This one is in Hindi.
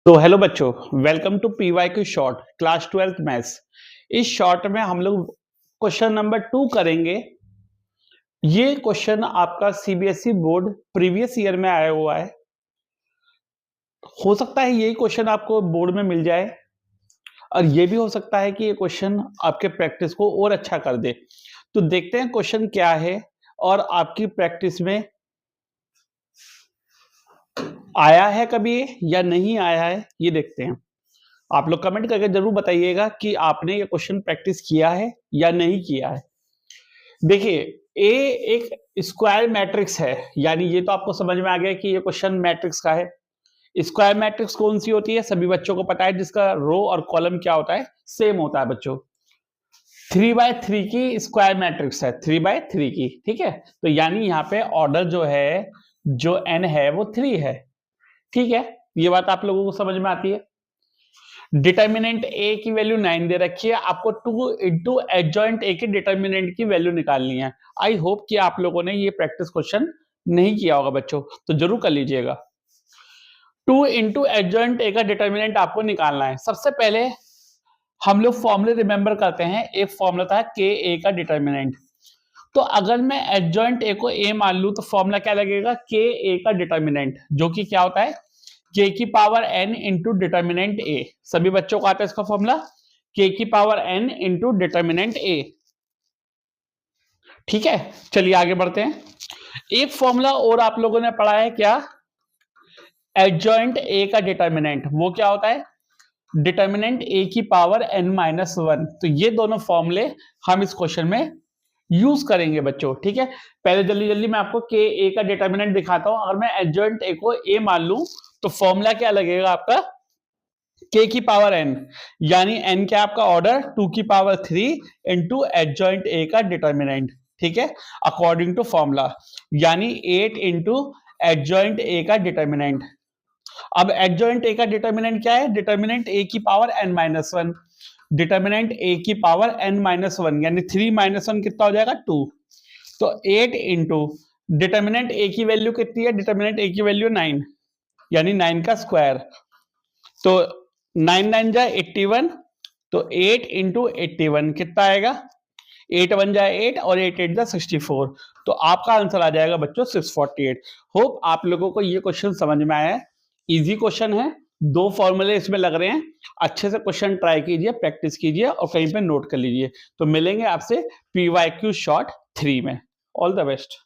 तो हेलो बच्चों, welcome to PYQ short class 12th maths. इस शॉर्ट में हम लोग क्वेश्चन नंबर 2 करेंगे। ये क्वेश्चन आपका सीबीएसई बोर्ड प्रीवियस ईयर में आया हुआ है। हो सकता है यही क्वेश्चन आपको बोर्ड में मिल जाए और ये भी हो सकता है कि ये क्वेश्चन आपके प्रैक्टिस को और अच्छा कर दे। तो देखते हैं क्वेश्चन क्या है और आपकी प्रैक्टिस में आया है कभी या नहीं आया है, ये देखते हैं। आप लोग कमेंट करके जरूर बताइएगा कि आपने ये क्वेश्चन प्रैक्टिस किया है या नहीं किया है। देखिए, ए एक स्क्वायर मैट्रिक्स है, यानी ये तो आपको समझ में आ गया कि ये क्वेश्चन मैट्रिक्स का है। स्क्वायर मैट्रिक्स कौन सी होती है, सभी बच्चों को पता है, जिसका रो और कॉलम क्या होता है, सेम होता है बच्चों। 3x3 की स्क्वायर मैट्रिक्स है, 3x3 की, ठीक है। तो यानी यहाँ पे ऑर्डर जो है, जो n है वो 3 है, ठीक है। ये बात आप लोगों को समझ में आती है। डिटर्मिनेंट ए की वैल्यू 9 दे रखी है, आपको 2 इंटू एडजॉइंट ए के डिटर्मिनेंट की वैल्यू निकालनी है। आई होप कि आप लोगों ने ये प्रैक्टिस क्वेश्चन नहीं किया होगा बच्चों, तो जरूर कर लीजिएगा। 2 इंटू एडजॉइंट ए का डिटर्मिनेंट आपको निकालना है। सबसे पहले हम लोग फॉर्मूले रिमेंबर करते हैं। एक फॉर्मूला था के ए का डिटर्मिनेंट। तो अगर मैं एडजॉइंट ए को ए मान लूं तो फॉर्मूला क्या लगेगा, के ए का डिटर्मिनेंट, जो कि क्या होता है, k की power n into determinant a। सभी बच्चों को आता है इसका फॉर्मूला, k की power n into determinant a। ठीक है, चलिए आगे बढ़ते हैं। एक फॉर्मूला और आप लोगों ने पढ़ा है क्या, एडजॉइंट a का डिटर्मिनेंट, वो क्या होता है, डिटर्मिनेंट a की पावर n-1। तो ये दोनों फॉर्मूले हम इस क्वेश्चन में यूज करेंगे बच्चों, ठीक है। पहले जल्दी जल्दी मैं आपको के ए का डिटर्मिनेंट दिखाता हूं। अगर मैं एडजॉइंट ए को ए मान लूं तो फॉर्मूला क्या लगेगा आपका, k की पावर n, यानी n क्या आपका ऑर्डर 2 की पावर 3 इंटू एडजॉइंट a का डिटर्मिनेंट, ठीक है, अकॉर्डिंग टू फॉर्मूला, यानी 8 इंटू एडजॉइंट a का डिटर्मिनेंट। अब एडजॉइंट a का डिटर्मिनेंट क्या है, डिटर्मिनेंट a की पावर n-1, डिटर्मिनेंट a की पावर n-1 यानी 3-1 कितना हो जाएगा, 2। तो 8 इंटू डिटर्मिनेंट a की वैल्यू कितनी है, डिटर्मिनेंट a की वैल्यू 9, यानी 9 का स्क्वायर। तो 9-9 जाए 81, तो 8 इंटू 81 कितना आएगा, 8-1 जाए 8 और 8-8 जाए 64। तो आपका आंसर आ जाएगा बच्चों 648। होप आप लोगों को ये क्वेश्चन समझ में आया है। इजी क्वेश्चन है, 2 फॉर्मूले इसमें लग रहे हैं। अच्छे से क्वेश्चन ट्राई कीजिए, प्रैक्टिस कीजिए और कहीं पे नोट कर लीजिए। तो मिलेंगे आपसे पीवाईक्यू शॉर्ट 3 में। All the best.